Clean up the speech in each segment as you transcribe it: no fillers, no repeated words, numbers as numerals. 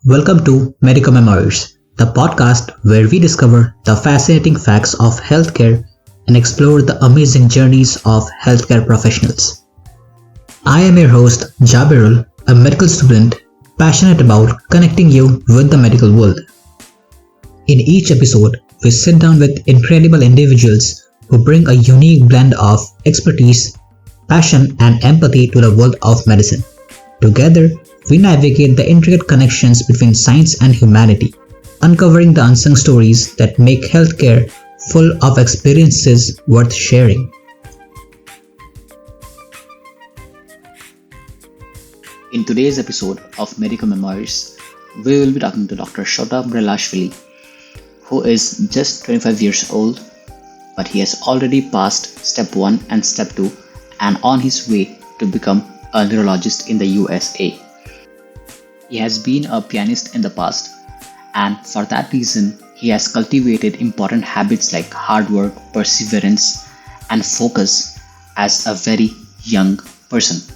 Welcome to Medico Memoirs, the podcast where we discover the fascinating facts of healthcare and explore the amazing journeys of healthcare professionals. I am your host, Jabirul, a medical student passionate about connecting you with the medical world. In each episode, we sit down with incredible individuals who bring a unique blend of expertise, passion, and empathy to the world of medicine. Together, we navigate the intricate connections between science and humanity, uncovering the unsung stories that make healthcare full of experiences worth sharing. In today's episode of Medico Memoirs, we will be talking to Dr. Shota, who is just 25 years old, but he has already passed step 1 and step 2 and on his way to become a neurologist in the USA. He has been a pianist in the past, and for that reason, he has cultivated important habits like hard work, perseverance, and focus as a very young person.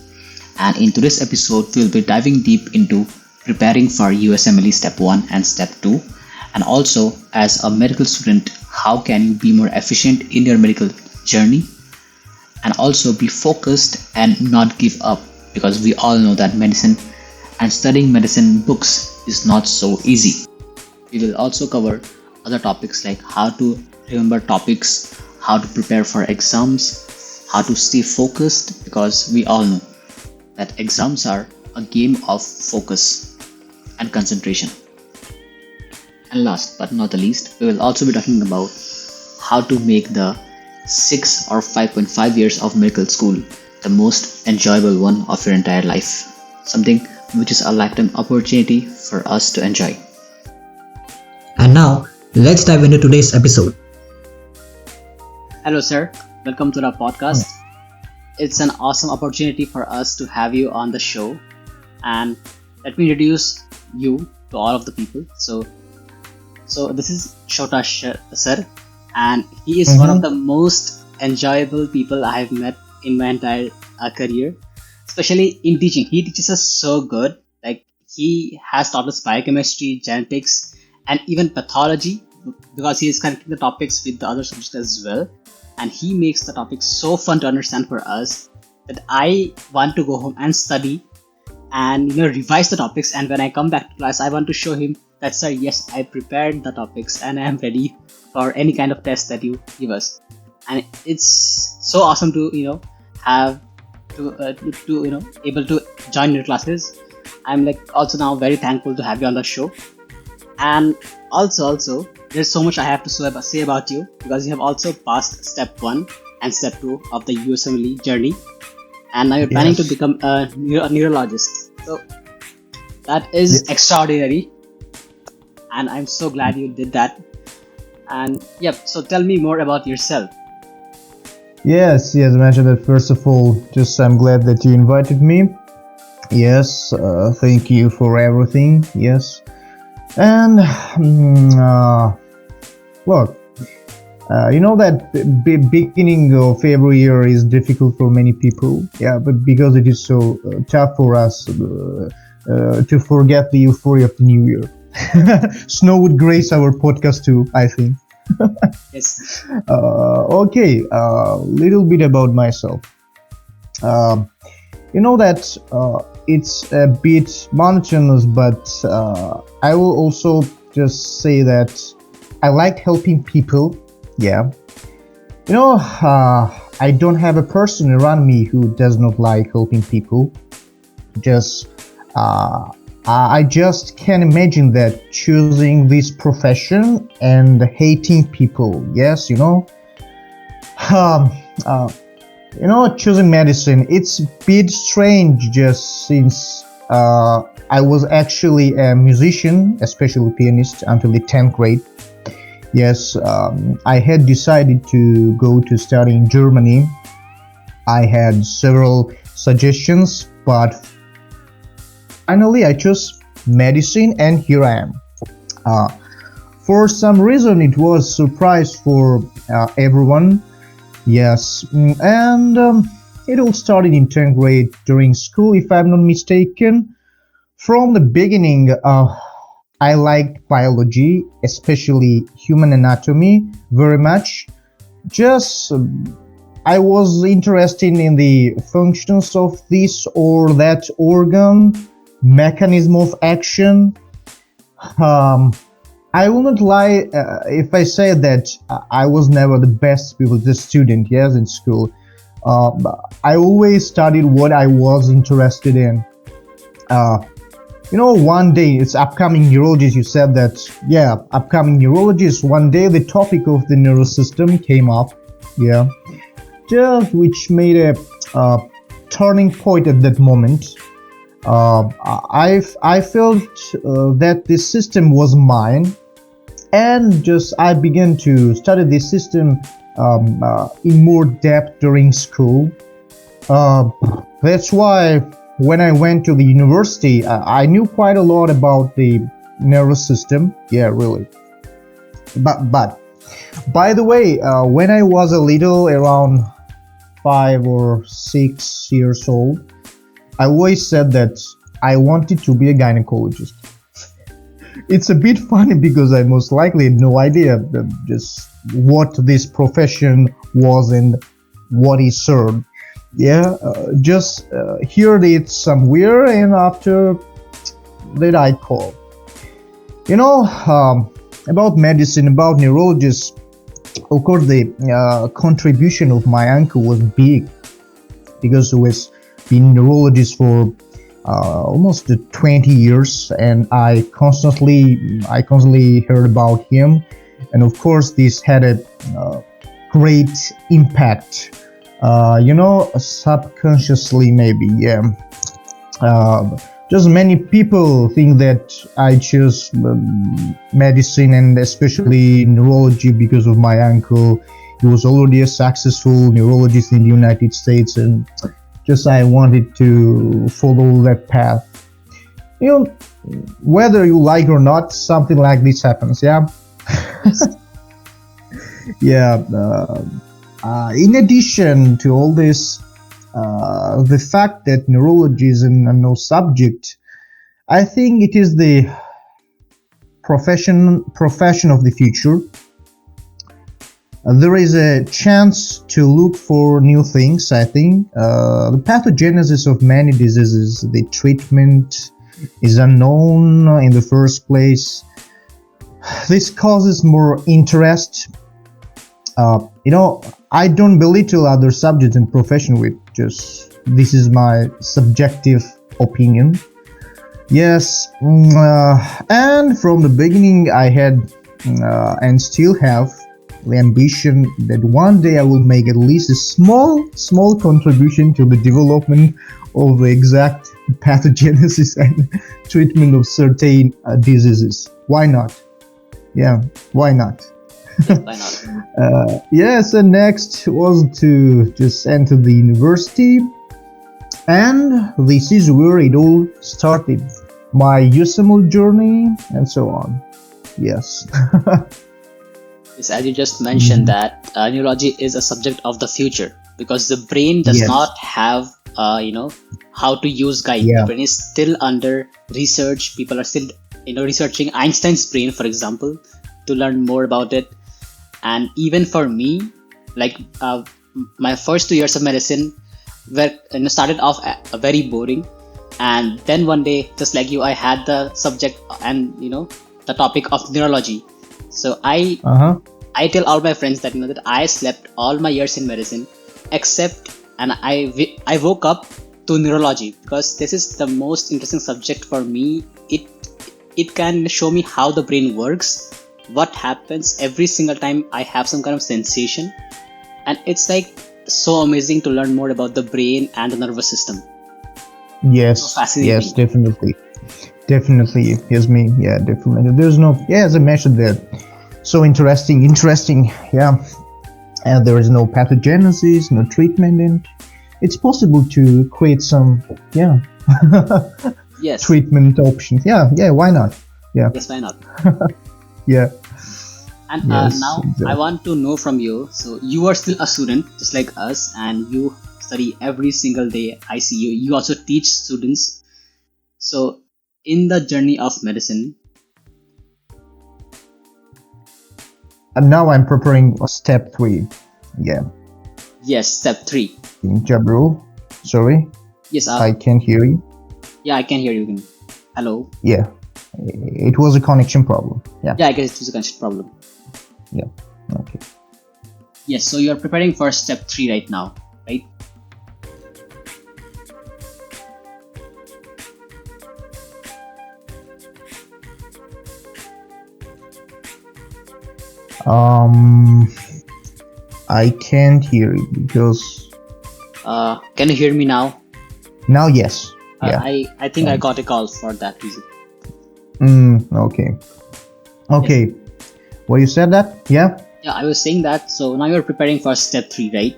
And in today's episode, we'll be diving deep into preparing for USMLE Step 1 and Step 2, and also as a medical student, how can you be more efficient in your medical journey, and also be focused and not give up, because we all know that medicine and studying medicine books is not so easy. We will also cover other topics like how to remember topics, how to prepare for exams, how to stay focused, because we all know that exams are a game of focus and concentration. And last but not the least, we will also be talking about how to make the 6 or 5.5 years of medical school the most enjoyable one of your entire life. Something which is a lifetime opportunity for us to enjoy. And now, let's dive into today's episode. Hello, sir. Welcome to the podcast. It's an awesome opportunity for us to have you on the show. And let me introduce you to all of the people. So this is Shota sir, and he is one of the most enjoyable people I have met in my entire career. Especially in teaching, he teaches us so good. Like, he has taught us biochemistry, genetics, and even pathology, because he is connecting the topics with the other subjects as well. And he makes the topics so fun to understand for us that I want to go home and study and revise the topics. And when I come back to class, I want to show him that, sir, yes, I prepared the topics and I am ready for any kind of test that you give us. And it's so awesome to have able to join your classes. I'm also now very thankful to have you on the show. And also there's so much I have to say about you, because you have also passed step 1 and step 2 of the USMLE journey, and now you're planning to become a neurologist. So that is extraordinary, and I'm so glad you did that. And so tell me more about yourself. Yes, mentioned that. First of all, just I'm glad that you invited me. Yes, thank you for everything. Yes, and look, you know that beginning of every year is difficult for many people. Yeah, but because it is so tough for us to forget the euphoria of the new year. Snow would grace our podcast too, I think. Yes. Okay, little bit about myself. You know that it's a bit monotonous, but I will also just say that I like helping people. Yeah. I don't have a person around me who does not like helping people. I just can't imagine that choosing this profession and hating people. Yes, choosing medicine, it's a bit strange, just since I was actually a musician, especially pianist, until the 10th grade. Yes, I had decided to go to study in Germany. I had several suggestions, but finally I chose medicine, and here I am. For some reason, it was a surprise for everyone. Yes, and it all started in 10th grade during school, if I'm not mistaken. From the beginning, I liked biology, especially human anatomy, very much. Just I was interested in the functions of this or that organ, mechanism of action. Um, I will not lie if I say that I was never the best people, the student, yes, in school. I always studied what I was interested in. Uh, one day it's upcoming neurologist. You said that, yeah, upcoming neurologist. One day the topic of the nervous system came up, yeah, just which made a uh, turning point at that moment. I felt that this system was mine, and just I began to study this system in more depth during school. Uh, that's why when I went to the university, I knew quite a lot about the nervous system. Yeah, really. But by the way, when I was a little around 5 or 6 years old, I always said that I wanted to be a gynecologist. It's a bit funny because I most likely had no idea just what this profession was and what it served. Yeah, just heard it somewhere, and after that I call. About medicine, about neurologists. Of course, the contribution of my uncle was big because he was been neurologist for almost 20 years, and I constantly heard about him, and of course this had a great impact, subconsciously maybe, yeah. Just many people think that I chose medicine and especially neurology because of my uncle. He was already a successful neurologist in the United States, and just I wanted to follow that path. Whether you like or not, something like this happens, yeah. Yeah. In addition to all this, the fact that neurology is a no subject, I think it is the profession of the future. There is a chance to look for new things, I think. The pathogenesis of many diseases, the treatment is unknown in the first place. This causes more interest. I don't belittle other subjects in profession with just this is my subjective opinion. Yes, and from the beginning I had and still have the ambition that one day I will make at least a small contribution to the development of the exact pathogenesis and treatment of certain diseases. Why not? Yeah, why not? Yes, why not? Yes, and next was to just enter the university, and this is where it all started. My USMLE journey and so on. Yes. Yes, as you just mentioned that neurology is a subject of the future because the brain does Yes. not have, how to use guide. The Yeah. brain is still under research. People are still, researching Einstein's brain, for example, to learn more about it. And even for me, like my first 2 years of medicine were started off very boring, and then one day, just like you, I had the subject and the topic of neurology. So Uh-huh. I tell all my friends that that I slept all my years in medicine, except and I woke up to neurology because this is the most interesting subject for me. It can show me how the brain works, what happens every single time I have some kind of sensation, and it's like so amazing to learn more about the brain and the nervous system. So Yes. fascinating. Yes, definitely. Here's me. Yeah, definitely. There's no. Yeah, as I mentioned there, so interesting. Yeah, and there is no pathogenesis, no treatment, and it's possible to create some. Yeah. Yes. Treatment options. Yeah. Why not? Yeah. Yes, why not? Yeah. And Yes. now I Exactly. want to know from you. So you are still a student, just like us, and you study every single day. I see you. You also teach students. So in the journey of medicine, And now I'm preparing step 3. Yeah. Yes, step 3. Jabirul, sorry, Yes, I can't hear you. yeah, I can hear you. Hello. Yeah, it was a connection problem. Yeah. Yeah, I guess it was a connection problem. Yeah. Okay. Yes, so you're preparing for step 3 right now, right? I can't hear you because Can you hear me now? now, yes. Yeah. I think I got a call for that reason. Okay. Okay. Well, you said that? Yeah. Yeah, I was saying that. So now you're preparing for step 3, right?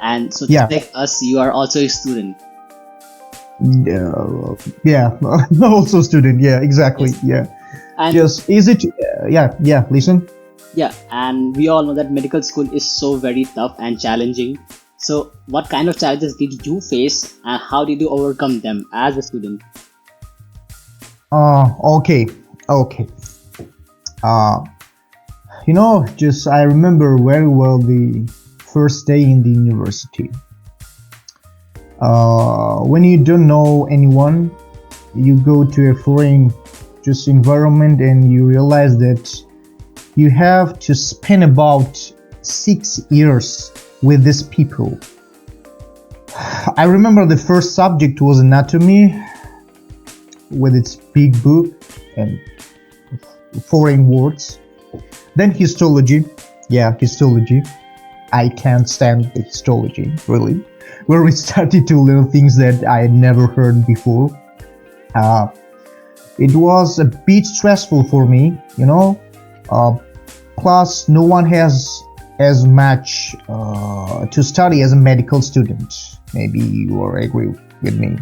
And so Yeah. just like us, you are also a student. Yeah. Also student. Yeah. Exactly. Yes. Yeah. And Just is it? Yeah. Yeah. Listen. yeah, and we all know that medical school is so very tough and challenging. So what kind of challenges did you face, and how did you overcome them as a student? Okay. Okay. Uh, just I remember very well the first day in the university. When you don't know anyone, you go to a foreign just environment and you realize that you have to spend about 6 years with these people. I remember the first subject was anatomy with its big book and foreign words. Then histology. Yeah, histology. I can't stand the histology, really. Where we started to learn things that I had never heard before. It was a bit stressful for me, plus no one has as much to study as a medical student. Maybe you are agree with me.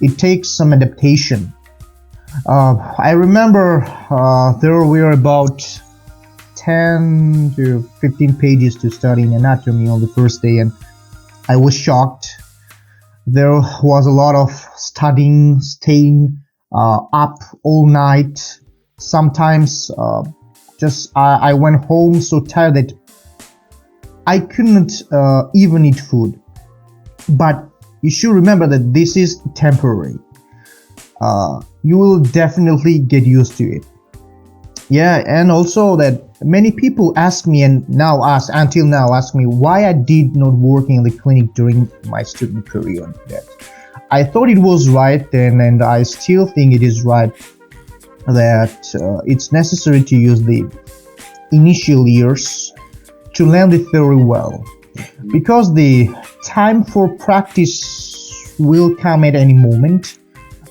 It takes some adaptation. I remember there were about 10 to 15 pages to study in anatomy on the first day, and I was shocked. There was a lot of studying, staying up all night. Sometimes I went home so tired that I couldn't even eat food. But you should remember that this is temporary. You will definitely get used to it. Yeah, and also that many people ask me until now ask me why I did not work in the clinic during my student period. That I thought it was right then, and I still think it is right that it's necessary to use the initial years to learn the theory well, because the time for practice will come at any moment.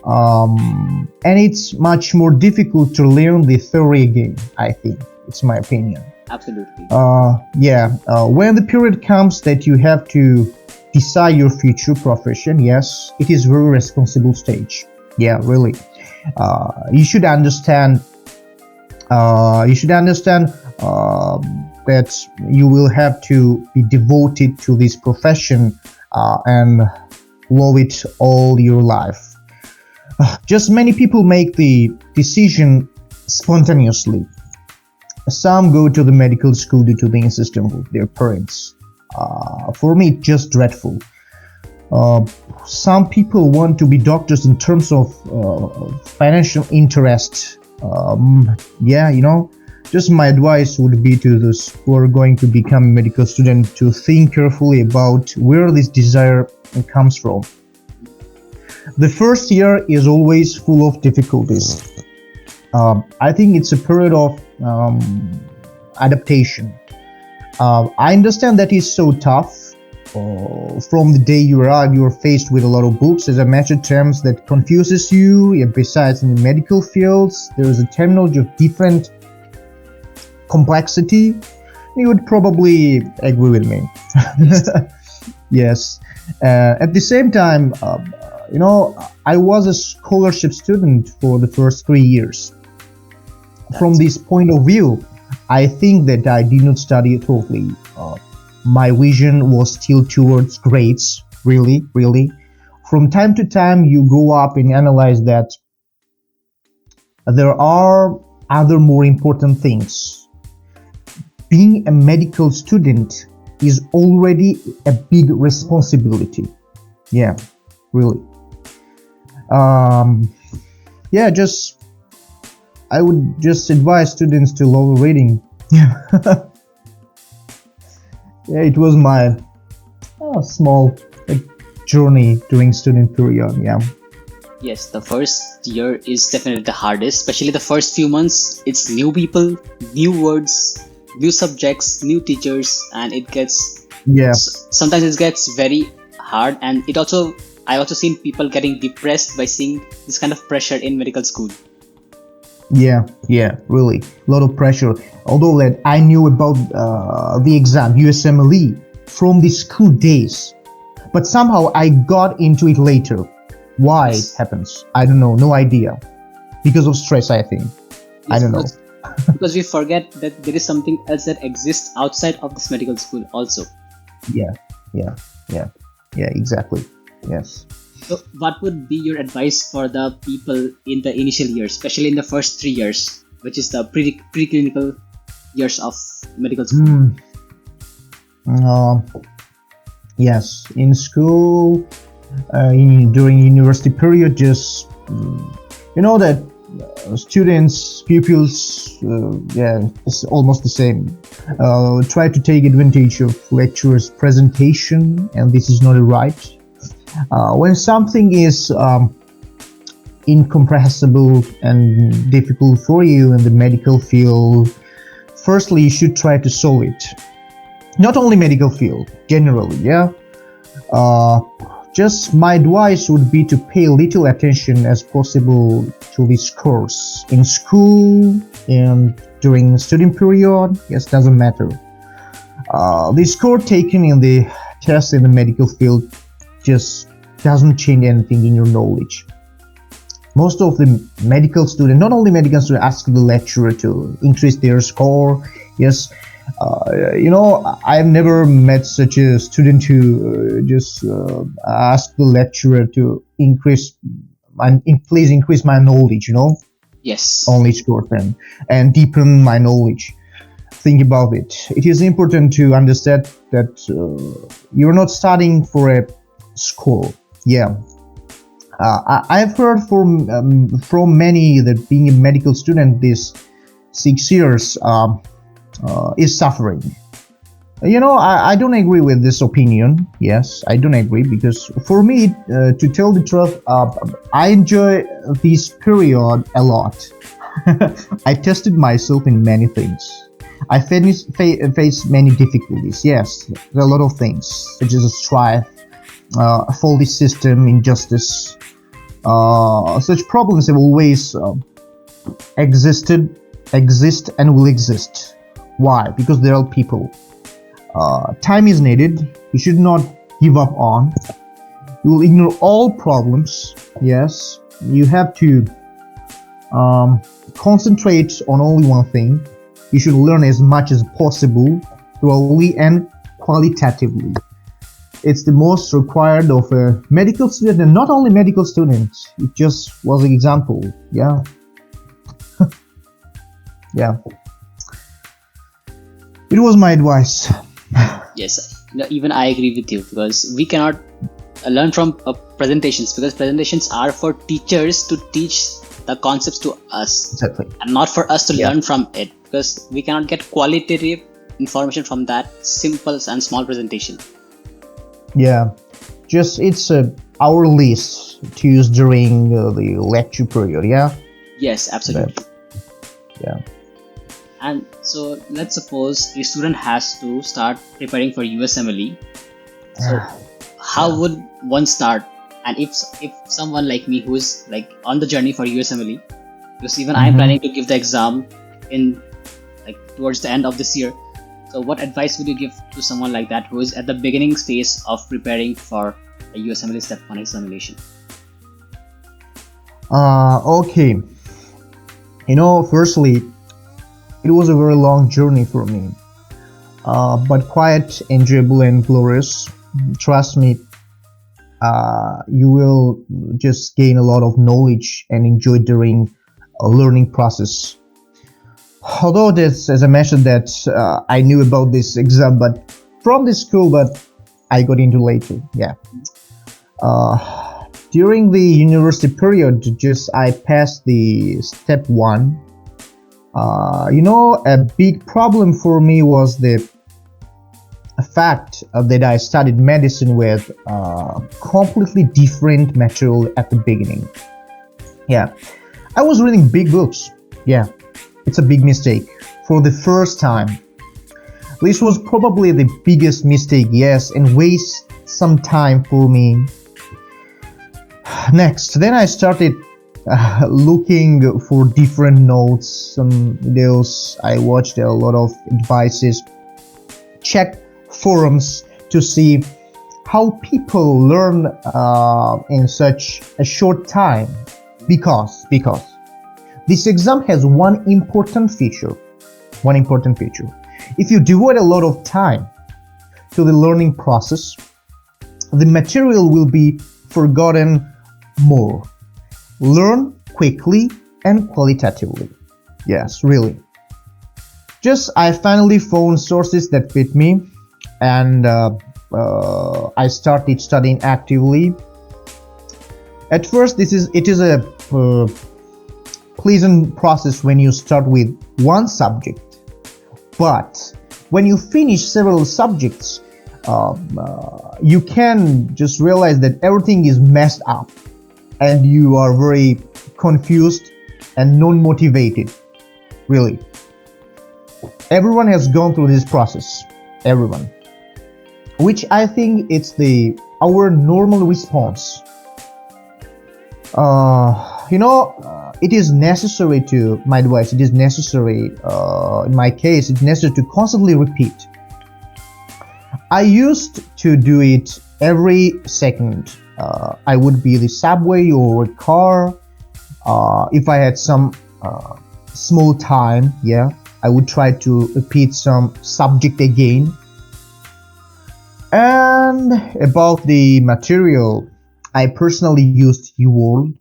And it's much more difficult to learn the theory again, I think. It's my opinion. Absolutely. When the period comes that you have to decide your future profession, yes, it is very responsible stage. Yeah, really. You should understand. That you will have to be devoted to this profession and love it all your life. Just many people make the decision spontaneously. Some go to the medical school due to the insistence of their parents. For me, it's just dreadful. Some people want to be doctors in terms of financial interest. Just my advice would be to those who are going to become a medical student to think carefully about where this desire comes from. The first year is always full of difficulties. I think it's a period of adaptation. I understand that is so tough. From the day you're faced with a lot of books, as I mentioned, terms that confuses you. And besides, in the medical fields, there is a terminology of different complexity. You would probably agree with me. Yes. At the same time, I was a scholarship student for the first 3 years. From this point of view, I think that I did not study totally. My vision was still towards grades, really. From time to time, you grow up and analyze that there are other more important things. being a medical student is already a big responsibility. Yeah, really. Yeah, just I would just advise students to love reading. Yeah, yeah, it was my small journey during student period. Yeah, Yes, the first year is definitely the hardest, especially the first few months. It's new people, new words, new subjects, new teachers, and it gets yeah, sometimes it gets very hard. And I also seen people getting depressed by seeing this kind of pressure in medical school. yeah. Really, a lot of pressure. Although that I knew about the exam USMLE from the school days, but somehow I got into it later. Why it Yes, happens? I don't know. No idea. Because of stress, I think. I yes, don't know. because we forget that there is something else that exists outside of this medical school also. Yeah, yeah, yeah, yeah. Exactly. Yes. So, what would be your advice for the people in the initial years, especially in the first 3 years, which is the preclinical years of medical school? Hmm. Uh, yes. In school, during university period, just that students, pupils, yeah, it's almost the same. Try to take advantage of lecturers' presentation, and this is not a right. When something is incomprehensible and difficult for you in the medical field, firstly, you should try to solve it. Not only medical field, generally, yeah. Uh, just my advice would be to pay little attention as possible to this course in school and during student period. Yes, doesn't matter. The score taken in the test in the medical field just doesn't change anything in your knowledge. Most of the medical students, not only medical students, ask the lecturer to increase their score. Yes, I've never met such a student who just ask the lecturer to please increase my knowledge. Yes. Only score and deepen my knowledge. Think about it. It is important to understand that you're not studying for a score. Yeah. I've heard from many that being a medical student this 6 years is suffering. I don't agree with this opinion. Yes, I don't agree because for me, to tell the truth, I enjoy this period a lot. I tested myself in many things. I faced many difficulties. Yes, there are a lot of things such as strife, a faulty system, injustice. Such problems have always exist, and will exist. Why? Because there are people. Time is needed. You should not give up on. You will ignore all problems. Yes, you have to concentrate on only one thing. You should learn as much as possible, thoroughly and qualitatively. It's the most required of a medical student, and not only medical students. It just was an example. Yeah, yeah. It was my advice. Yes, even I agree with you because we cannot learn from presentations because presentations are for teachers to teach the concepts to us Exactly. and not for us to Yeah. learn from it because we cannot get qualitative information from that simple and small presentation. Yeah, just it's our list to use during the lecture period. Yeah, Yes, absolutely. yeah. And so let's suppose the student has to start preparing for USMLE. So how would one start? And if someone like me who is like on the journey for USMLE, because even I'm planning to give the exam in like towards the end of this year. So what advice would you give to someone like that who is at the beginning phase of preparing for a USMLE Step 1 examination? Okay. Firstly, it was a very long journey for me, but quite enjoyable and glorious. Trust me, you will just gain a lot of knowledge and enjoy during a learning process. Although this, as I mentioned, that I knew about this exam, but from this school, but I got into later. Yeah. During the university period, just I passed the step one. A big problem for me was the fact that I studied medicine with completely different material at the beginning. Yeah, I was reading big books. Yeah, it's a big mistake for the first time. This was probably the biggest mistake, yes, and waste some time for me. Next, then I started looking for different notes, some videos. I watched a lot of advices, checked forums to see how people learn in such a short time. Because this exam has one important feature. If you devote a lot of time to the learning process, the material will be forgotten more. Learn quickly and qualitatively. Yes, really. Just I finally found sources that fit me, and I started studying actively. At first, it is a pleasant process when you start with one subject, but when you finish several subjects, you can just realize that everything is messed up and you are very confused and non-motivated. Really, everyone has gone through this process, everyone, which I think it's our normal response. It is necessary to, my advice, it is necessary, in my case, it's necessary to constantly repeat. I used to do it every second. I would be the subway or a car. If I had some small time, yeah, I would try to repeat some subject again. And about the material, I personally used UWorld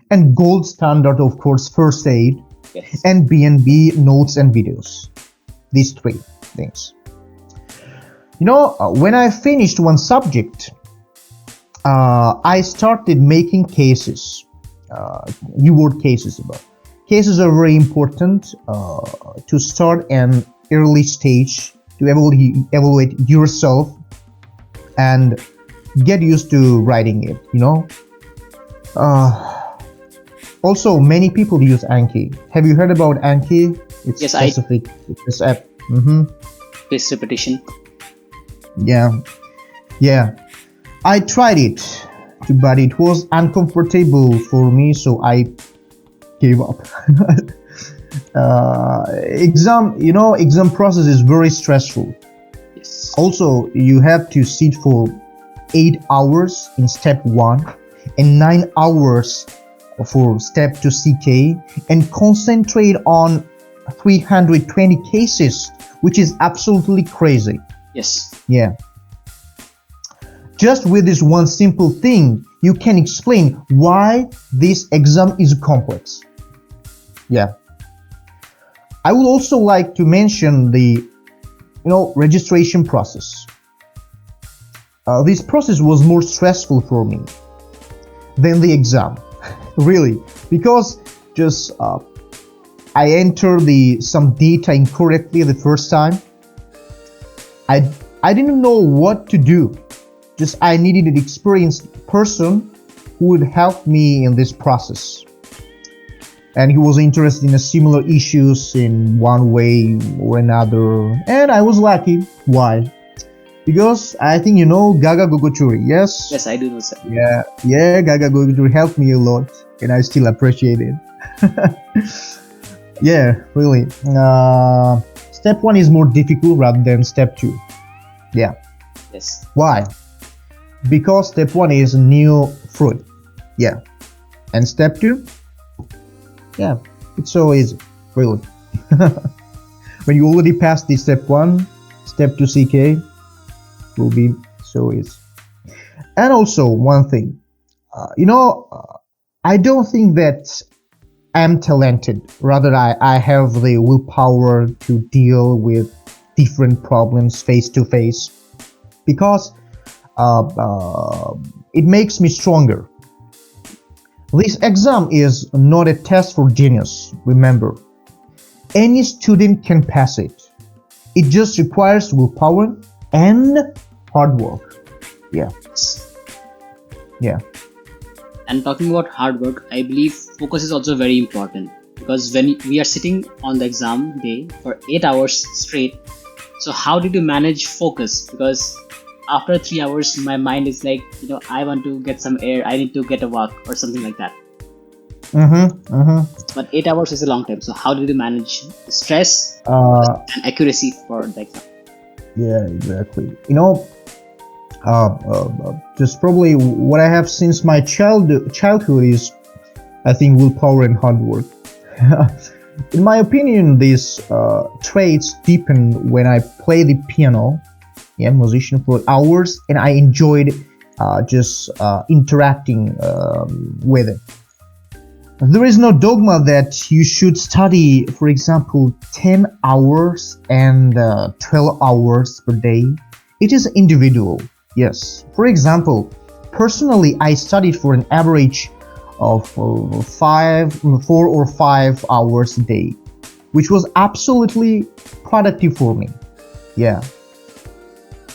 and gold standard, of course, first aid, Yes. and BNB notes and videos. These three things. When I finished one subject, I started making cases, UWorld cases about. Cases are very important to start an early stage to evaluate yourself and get used to writing it, Also, many people use Anki. Have you heard about Anki? It's Yes, specific. This app. Space repetition. Yeah. I tried it, but it was uncomfortable for me, so I gave up. Exam process is very stressful. Yes. Also, you have to sit for 8 hours in step 1 and 9 hours for step 2 CK and concentrate on 320 cases, which is absolutely crazy. Yes. Yeah. Just with this one simple thing, you can explain why this exam is complex. Yeah. I would also like to mention the registration process. This process was more stressful for me than the exam, really, because just I entered some data incorrectly the first time. I didn't know what to do. Just I needed an experienced person who would help me in this process. And he was interested in similar issues in one way or another. And I was lucky. Why? Because I think Gaga Gogochuri, yes? Yes, I do know, sir. Yeah, Gaga Gogochuri helped me a lot, and I still appreciate it. Yeah, really. Step 1 is more difficult rather than step 2. Yeah. Yes. Why? Because step 1 is new fruit. Yeah. And step 2? Yeah, it's so easy, really. When you already passed the step 1, step 2 CK will be so easy. And also one thing, I don't think that I'm talented. Rather, I have the willpower to deal with different problems face to face because uh, uh, it makes me stronger. This exam is not a test for genius, remember. Any student can pass it. It just requires willpower and hard work. Yeah, yeah. And talking about hard work, I believe focus is also very important because when we are sitting on the exam day for 8 hours straight, so how did you manage focus? Because after 3 hours, my mind is like, I want to get some air, I need to get a walk or something like that. But 8 hours is a long time. So how did you manage stress and accuracy for the exam? Yeah, exactly. Just probably what I have since my childhood is, I think, willpower and hard work. In my opinion, these traits deepen when I play the piano, musician for hours, and I enjoyed just interacting with it. There is no dogma that you should study, for example, 10 hours and 12 hours per day. It is individual, yes. For example, personally, I studied for an average of 4 or 5 hours a day, which was absolutely productive for me. Yeah.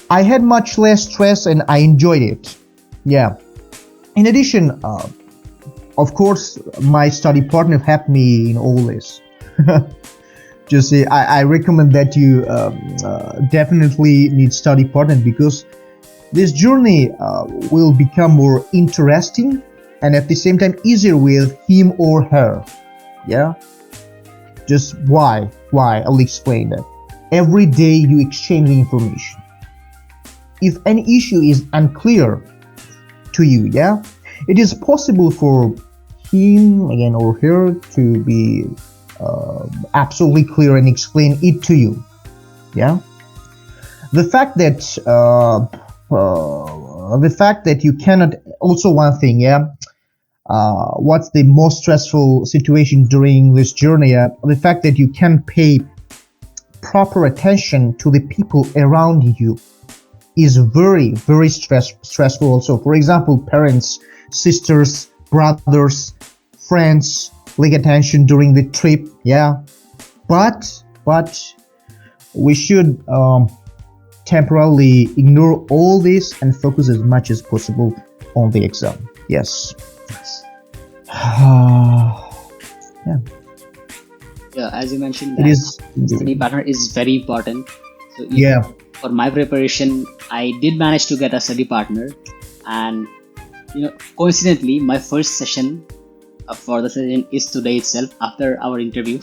I had much less stress and I enjoyed it. Yeah. In addition, of course, my study partner helped me in all this. Just say, I recommend that you definitely need study partner because this journey will become more interesting and at the same time easier with him or her. Yeah. Just why? I'll explain that. Every day you exchange the information. If any issue is unclear to you, yeah, it is possible for him again or her to be absolutely clear and explain it to you. Yeah, the fact that you cannot, also one thing, yeah, what's the most stressful situation during this journey? The fact that you can pay proper attention to the people around you is very, very stressful also. For example, parents, sisters, brothers, friends, like attention during the trip, yeah. But we should temporarily ignore all this and focus as much as possible on the exam. Yes. Yeah. Yeah, as you mentioned, It that is. study partner is very important. So Yeah. for my preparation, I did manage to get a study partner, and coincidentally, my first session for the session is today itself after our interview.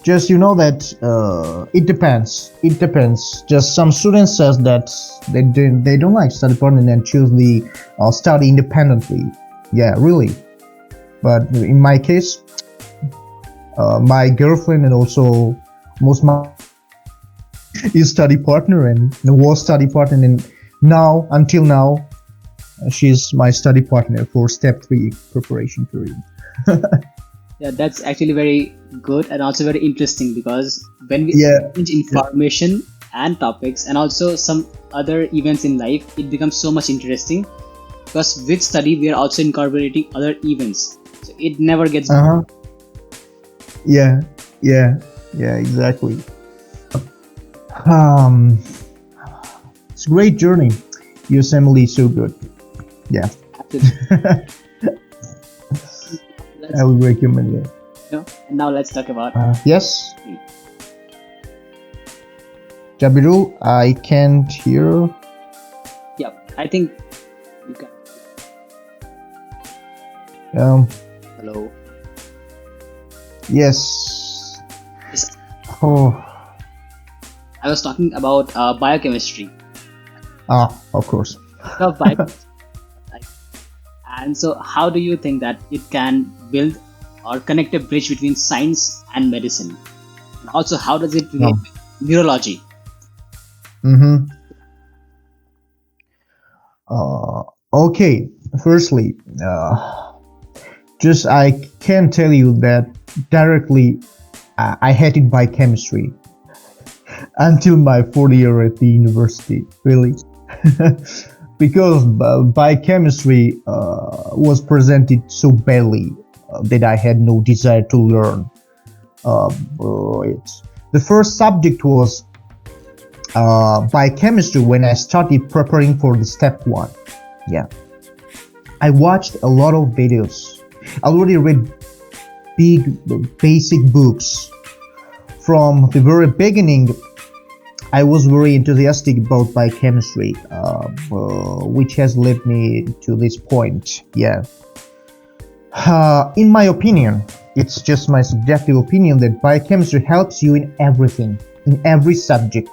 Just that it depends. Just some students says that they don't like study partner and choose the study independently. Yeah, really. But in my case, my girlfriend and also most my is study partner and was study partner, and until now she's my study partner for step 3 preparation period. Yeah, that's actually very good and also very interesting because when we Yeah. exchange information and topics and also some other events in life, it becomes so much interesting because with study we are also incorporating other events, so it never gets Yeah, exactly. It's a great journey. USMLE is so good. Yeah. I would recommend it. And now let's talk about Yes. Jabirul, I can't hear. yeah, I think you can. Hello. Yes. Yes, Oh. I was talking about biochemistry. Of course. Of biochemistry. And so how do you think that it can build or connect a bridge between science and medicine? And also how does it relate with neurology? Mm-hmm. Okay. Firstly, just I can tell you that directly I hated biochemistry until my fourth year at the university, really. Because biochemistry was presented so badly that I had no desire to learn it. The first subject was biochemistry when I started preparing for the step 1. Yeah, I watched a lot of videos. I already read big basic books. From the very beginning, I was very enthusiastic about biochemistry, which has led me to this point. Yeah. In my opinion, it's just my subjective opinion that biochemistry helps you in everything, in every subject.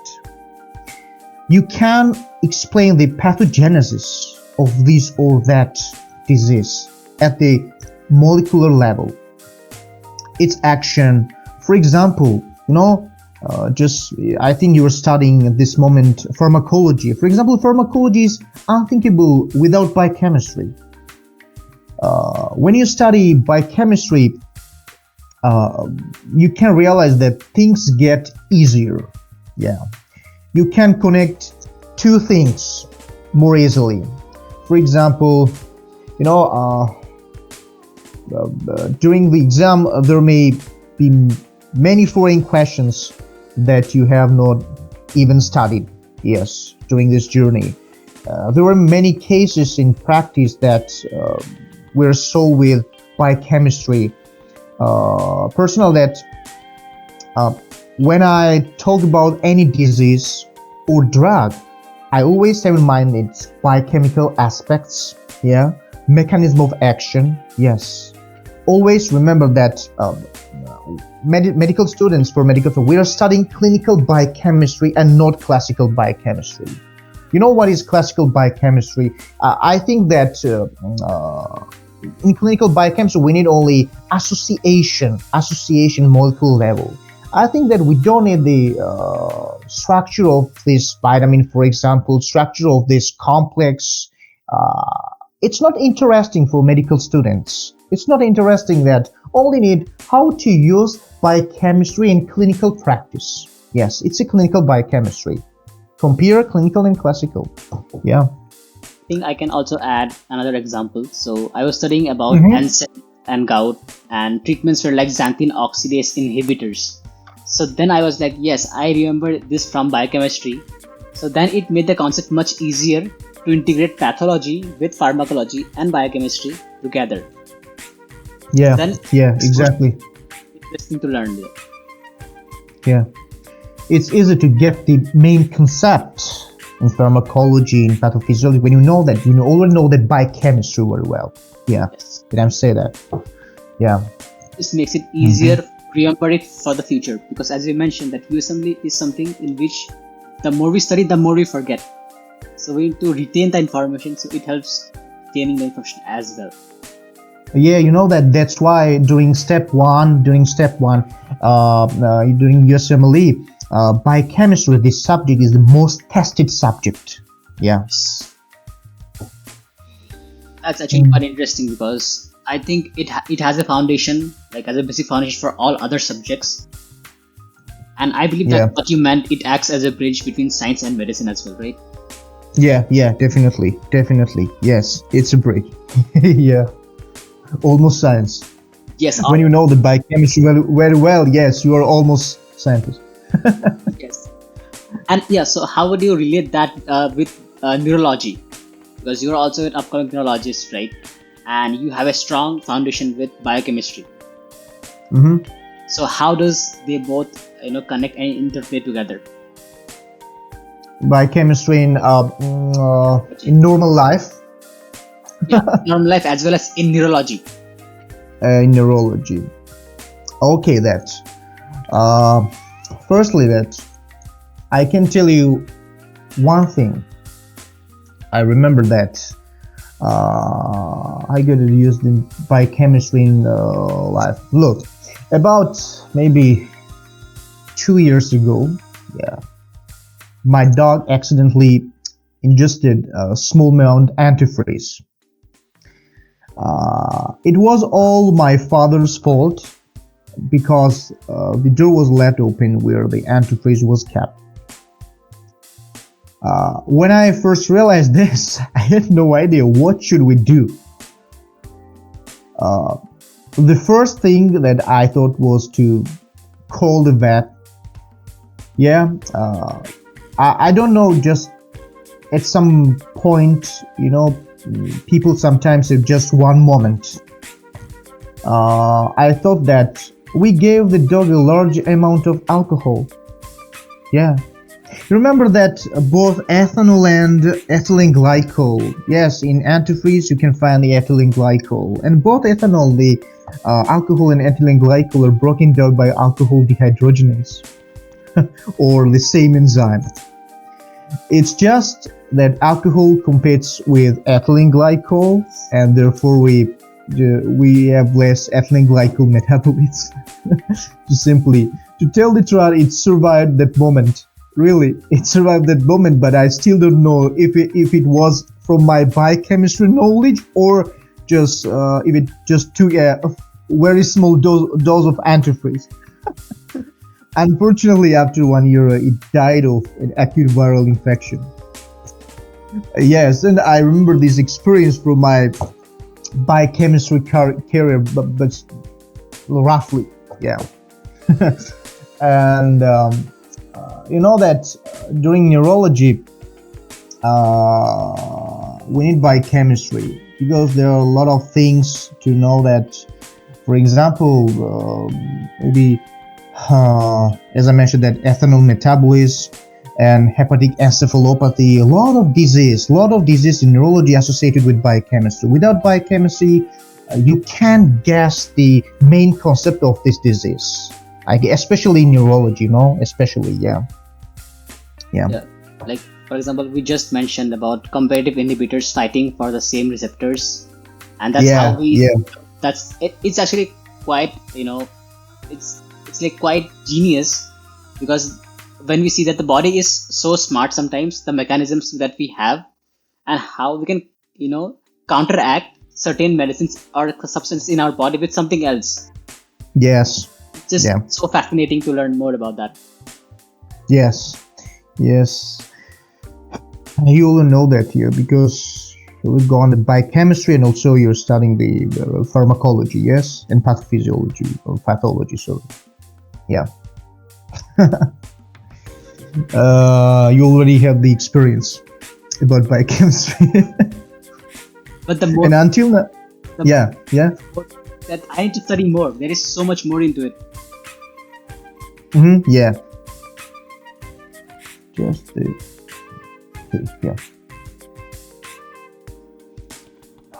You can explain the pathogenesis of this or that disease at the molecular level, its action. For example, just I think you are studying at this moment pharmacology. For example, pharmacology is unthinkable without biochemistry. When you study biochemistry, you can realize that things get easier. Yeah, you can connect two things more easily. For example, during the exam, there may be many foreign questions that you have not even studied. Yes, during this journey, there were many cases in practice that were solved with biochemistry. Personal that when I talk about any disease or drug, I always have in mind its biochemical aspects. Yeah, mechanism of action. Yes, always remember that medical students, for medical, we are studying clinical biochemistry and not classical biochemistry. You know what is classical biochemistry? I think that in clinical biochemistry we need only association molecule level. I think that we don't need the structure of this vitamin, for example, structure of this complex. It's not interesting for medical students. It's not interesting that only need how to use biochemistry in clinical practice. Yes, it's a clinical biochemistry. Compare clinical and classical. Yeah. I think I can also add another example. So I was studying about NSAID and gout, and treatments were like xanthine oxidase inhibitors. So then I was like, yes, I remember this from biochemistry. So then it made the concept much easier to integrate pathology with pharmacology and biochemistry together. Yeah, then exactly. Interesting to learn there. Yeah, it's easy to get the main concept in pharmacology, in pathophysiology, when you already know that biochemistry very well. Yeah, yes. Did I say that? Yeah. This makes it easier to remember it for the future, because as we mentioned that USMLE is something in which the more we study, the more we forget. So we need to retain the information, so it helps retaining the information as well. Yeah, that's why during step one, during USMLE, biochemistry, this subject is the most tested subject. Yeah. Yes. That's actually quite interesting, because I think it has a foundation, like as a basic foundation for all other subjects. And I believe that what you meant, it acts as a bridge between science and medicine as well, right? Yeah, definitely. Yes, it's a bridge. Yeah. Almost science. Yes. When you know the biochemistry very well, yes, you are almost scientist. Yes. And yeah, so how would you relate that with neurology? Because you're also an upcoming neurologist, right? And you have a strong foundation with biochemistry. So how does they both connect and interplay together? Biochemistry in normal life. Yeah, normal life as well as in neurology. In neurology. Okay, firstly that I can tell you one thing. I remember that I got to use the biochemistry in life. Look, about maybe 2 years ago, my dog accidentally ingested a small amount antifreeze. It was all my father's fault because the door was left open where the antifreeze was kept. When I first realized this, I had no idea what should we do. The first thing that I thought was to call the vet. Yeah, I don't know, just at some point, people sometimes have just one moment. I thought that we gave the dog a large amount of alcohol. Yeah. Remember that both ethanol and ethylene glycol. Yes, in antifreeze you can find the ethylene glycol. And both ethanol, the alcohol and ethylene glycol are broken down by alcohol dehydrogenase or the same enzyme. It's just that alcohol competes with ethylene glycol, and therefore we have less ethylene glycol metabolites. To tell the truth, it survived that moment. Really, it survived that moment, but I still don't know if it was from my biochemistry knowledge or just if it just took a very small dose of antifreeze. Unfortunately, after 1 year, it died of an acute viral infection. Yes, and I remember this experience from my biochemistry career, but roughly, yeah. And you know that during neurology, we need biochemistry because there are a lot of things to know that, for example, maybe as I mentioned, that ethanol metabolism and hepatic encephalopathy, a lot of disease in neurology associated with biochemistry. Without biochemistry, you can't guess the main concept of this disease, especially in neurology, especially, yeah. Like, for example, we just mentioned about competitive inhibitors fighting for the same receptors, and that's how we that's it, it's actually quite, it's like quite genius, because when we see that the body is so smart sometimes, the mechanisms that we have and how we can counteract certain medicines or substance in our body with something else. Yes. It's just so fascinating to learn more about that. Yes. You will know that here because you've gone to biochemistry and also you're studying the pharmacology, yes, and pathophysiology or pathology. So, yeah. You already have the experience about biochemistry. But the more and until now, that I need to study more. There is so much more into it. Yeah. Just yeah.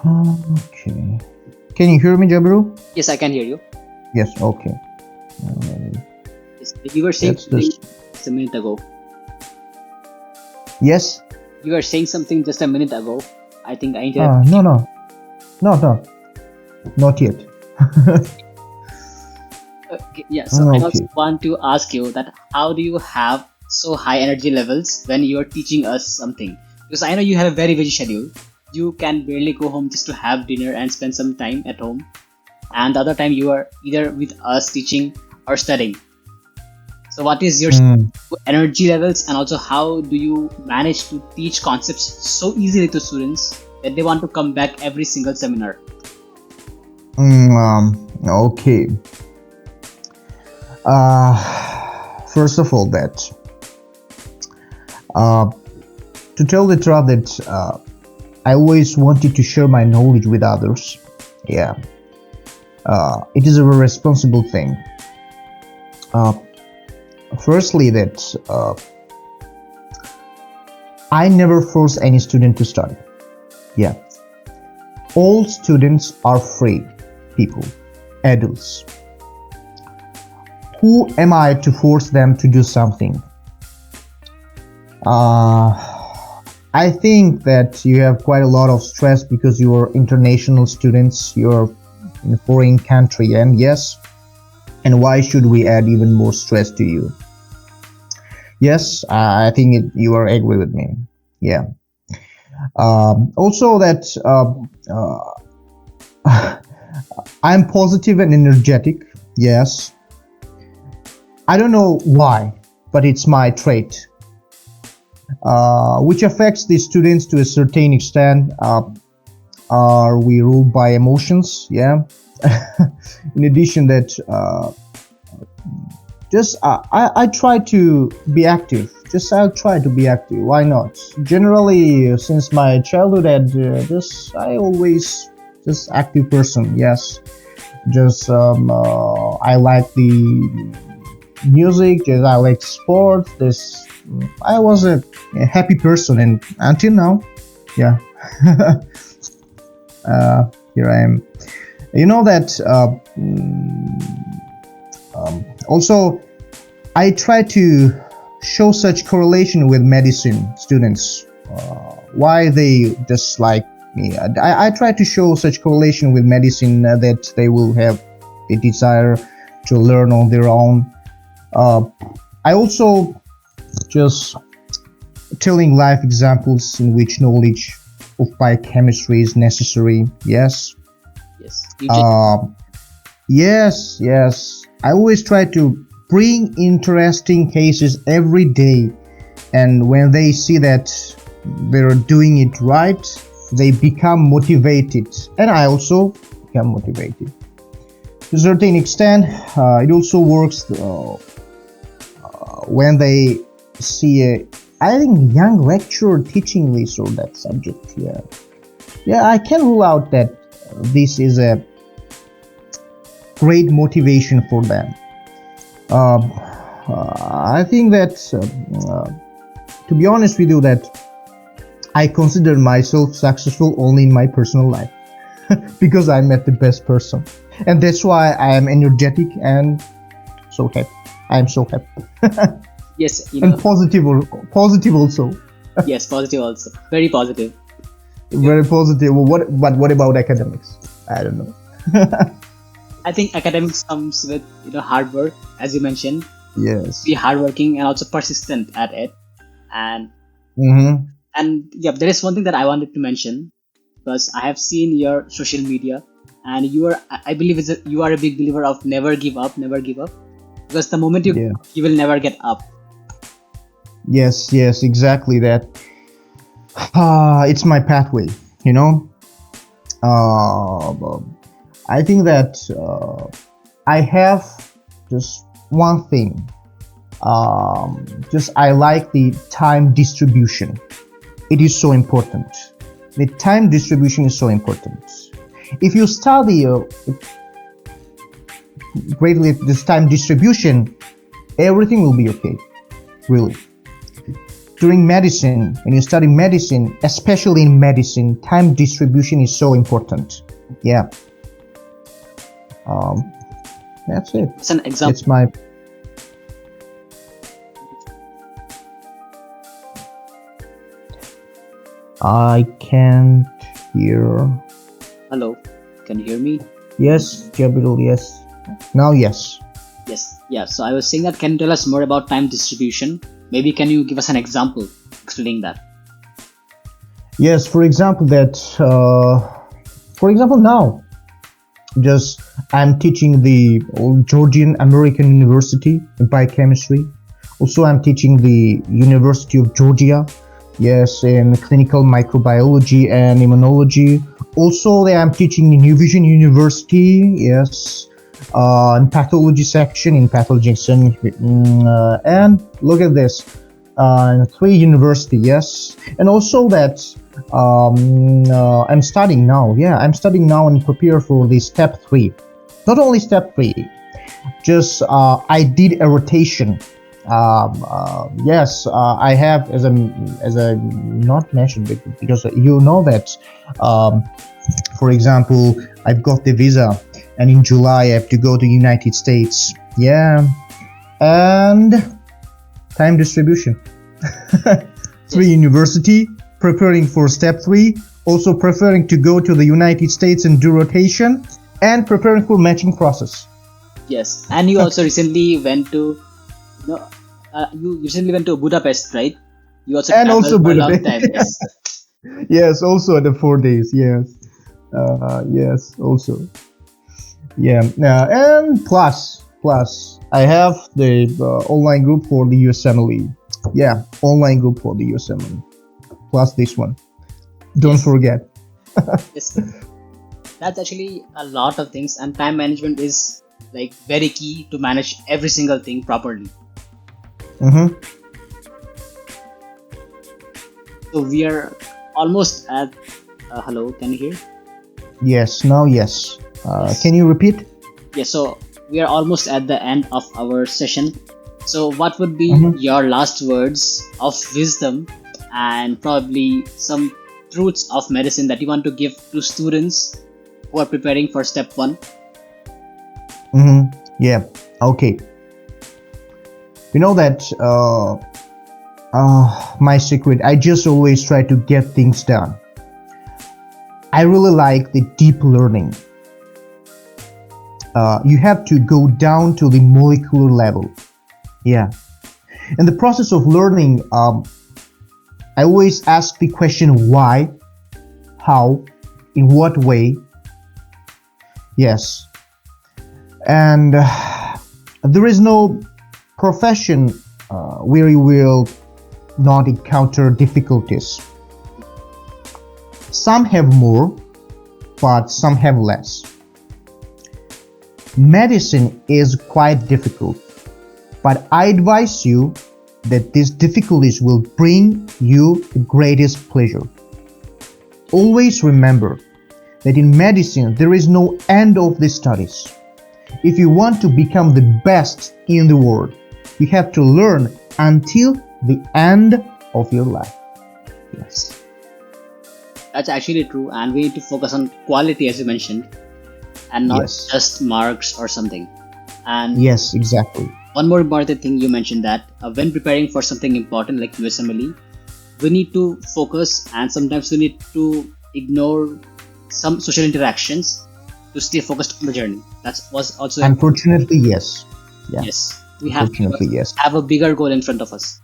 Okay. Can you hear me, Jabirul? Yes, I can hear you. Yes. Okay. Yes, you were saying something just a minute ago. Yes. You were saying something just a minute ago. I think I interrupted. No, not yet. Okay, yeah. So I also want to ask you that how do you have so high energy levels when you are teaching us something? Because I know you have a very busy schedule. You can barely go home just to have dinner and spend some time at home, and the other time you are either with us teaching or studying. So what is your energy levels, and also how do you manage to teach concepts so easily to students that they want to come back every single seminar? Okay. First of all, that to tell the truth, that I always wanted to share my knowledge with others. Yeah. It is a very responsible thing. Firstly, that I never force any student to study. Yeah. All students are free people, adults. Who am I to force them to do something? I think that you have quite a lot of stress because you are international students, you're in a foreign country, and yes, and why should we add even more stress to you? Yes, I think you are agree with me. Yeah. Also that I'm positive and energetic. Yes. I don't know why, but it's my trait, which affects the students to a certain extent. Are we ruled by emotions? Yeah. In addition, that just I try to be active. Just I'll try to be active. Why not? Generally, since my childhood, just I always just active person. Yes. Just I like the music. Just I like sports. This I was a happy person, and until now, yeah. Here I am. You know that also I try to show such correlation with medicine students. Why they just like me? I try to show such correlation with medicine that they will have a desire to learn on their own. I also just telling life examples in which knowledge of biochemistry is necessary. Yes. Yes, you just Yes, yes. I always try to bring interesting cases every day, and when they see that they're doing it right, they become motivated, and I also become motivated. To a certain extent, it also works when they see a, I think, young lecturer teaching this or that subject. Yeah, yeah. I can rule out that this is a great motivation for them. I think that, to be honest with you, that I consider myself successful only in my personal life because I met the best person, and that's why I am energetic and so happy. I am so happy yes, and positive, positive also. yes, positive also, very positive. Very positive. But what about academics? I don't know. I think academics comes with hard work, as you mentioned. Yes. Be hardworking and also persistent at it, and Mm-hmm. yeah, there is one thing that I wanted to mention because I have seen your social media, and I believe you are a big believer of never give up, never give up, because the moment Yeah. you will never get up. Yes. Yes. Exactly that. It's my pathway. You know. I think that I have just one thing. Just I like the time distribution. It is so important. The time distribution is so important. If you study greatly this time distribution, everything will be okay. Really. During medicine, when you study medicine, especially in medicine, time distribution is so important. Yeah. That's it. It's an example. It's my. I can't hear. Hello, can you hear me? Yes, Jabirul, yes. Now, yes. Yes, yeah. So I was saying that, can you tell us more about time distribution? Maybe can you give us an example explaining that? Yes, for example, now, just I'm teaching the Georgian American University in biochemistry. Also, I'm teaching the University of Georgia, yes, in clinical microbiology and immunology. Also, I'm teaching in New Vision University, yes, in pathology section, in pathology section, and look at this, in 3 university, yes, and also that I'm studying now. Yeah, I'm studying now and prepare for the step 3. Not only step 3, just I did a rotation. Yes, I have as a not mentioned because you know that, for example, I've got the visa, and in July I have to go to United States. Yeah, and time distribution. 3 university, preparing for step 3, also preparing to go to the United States and do rotation, and preparing for matching process. Yes, and you also recently went to, you recently went to Budapest, right? You also And traveled also for a long Budapest. time. Yes. Yes, also the 4 days. Yes. Yes, also. Yeah, and plus, I have the online group for the USMLE. Yeah, online group for the USMLE. Plus this one. Don't Yes, forget. yes, that's actually a lot of things, and time management is like very key to manage every single thing properly. Mm-hmm. So we are almost at. Hello, can you hear? Yes, now yes. Yes. Can you repeat? Yeah, so we are almost at the end of our session. So, what would be Mm-hmm. your last words of wisdom and probably some truths of medicine that you want to give to students who are preparing for step one? Mm-hmm. Yeah. Okay. You know that my secret. I just always try to get things done. I really like the deep learning. You have to go down to the molecular level. Yeah. In the process of learning, I always ask the question why, how, in what way. Yes. And there is no profession where you will not encounter difficulties. Some have more, but some have less. Medicine is quite difficult, but I advise you that these difficulties will bring you the greatest pleasure. Always remember that in medicine there is no end of the studies. If you want to become the best in the world, you have to learn until the end of your life. Yes. That's actually true, and we need to focus on quality as you mentioned, and not Yes. just marks or something. And Yes, exactly. one more important thing you mentioned that when preparing for something important like USMLE, we need to focus and sometimes we need to ignore some social interactions to stay focused on the journey. That was also important. Unfortunately, yes. Yeah. Yes, we have to Unfortunately, yes. have a bigger goal in front of us.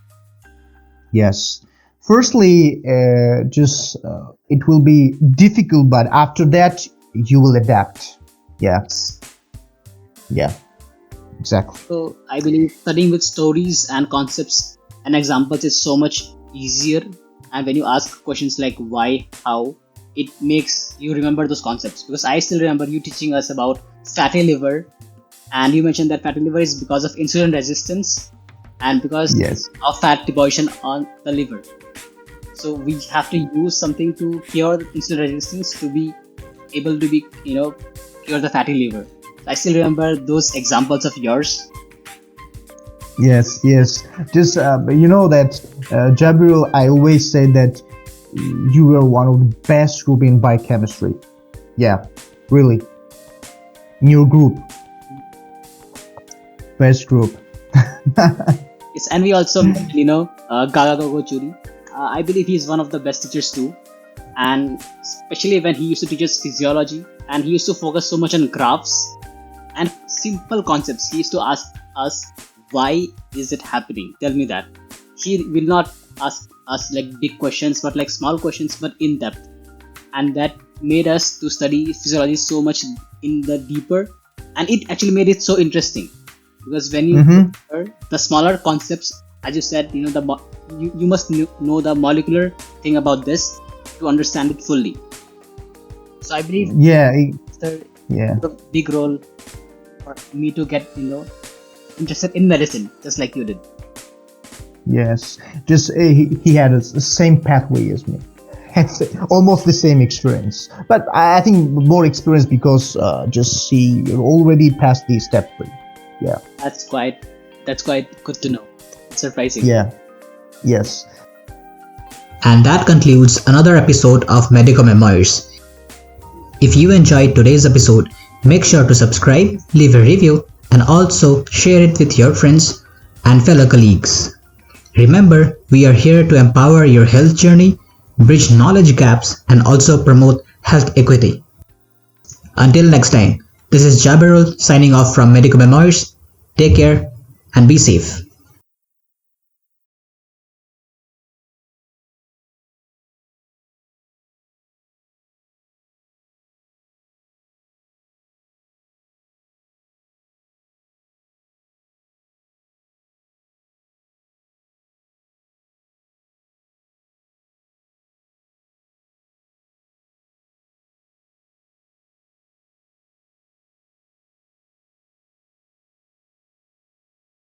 Yes. Firstly, just it will be difficult, but after that, you will adapt. Yeah. Yeah. Exactly. So I believe studying with stories and concepts and examples is so much easier. And when you ask questions like why, how, it makes you remember those concepts. Because I still remember you teaching us about fatty liver, and you mentioned that fatty liver is because of insulin resistance and because Yes. of fat deposition on the liver. So we have to use something to cure insulin resistance to be able to be, cure the fatty liver. I still remember those examples of yours. Yes. Yes. Just you know that Jabirul, I always say that you were one of the best group in biochemistry. Yeah. Really. In your group, best group. Yes, and we also met, Gaga Gogo Churi. I believe he is one of the best teachers too, and especially when he used to teach us physiology, and he used to focus so much on graphs and simple concepts. He used to ask us, "Why is it happening? Tell me that." He will not ask us like big questions, but like small questions, but in depth, and that made us to study physiology so much in the deeper, and it actually made it so interesting because when you Mm-hmm. hear the smaller concepts, as you said, you must know the molecular thing about this to understand it fully. So I believe Yeah. the Yeah. a big role for me to get interested in medicine just like you did. Yes. Just he had the same pathway as me. Almost the same experience, but I think more experience because just he already passed the step 3. Yeah. That's quite good to know. Surprising. Yeah. Yes. And that concludes another episode of Medico Memoirs. If you enjoyed today's episode, make sure to subscribe, leave a review, and also share it with your friends and fellow colleagues. Remember, we are here to empower your health journey, bridge knowledge gaps, and also promote health equity. Until next time, this is Jabirul signing off from Medico Memoirs. Take care and be safe.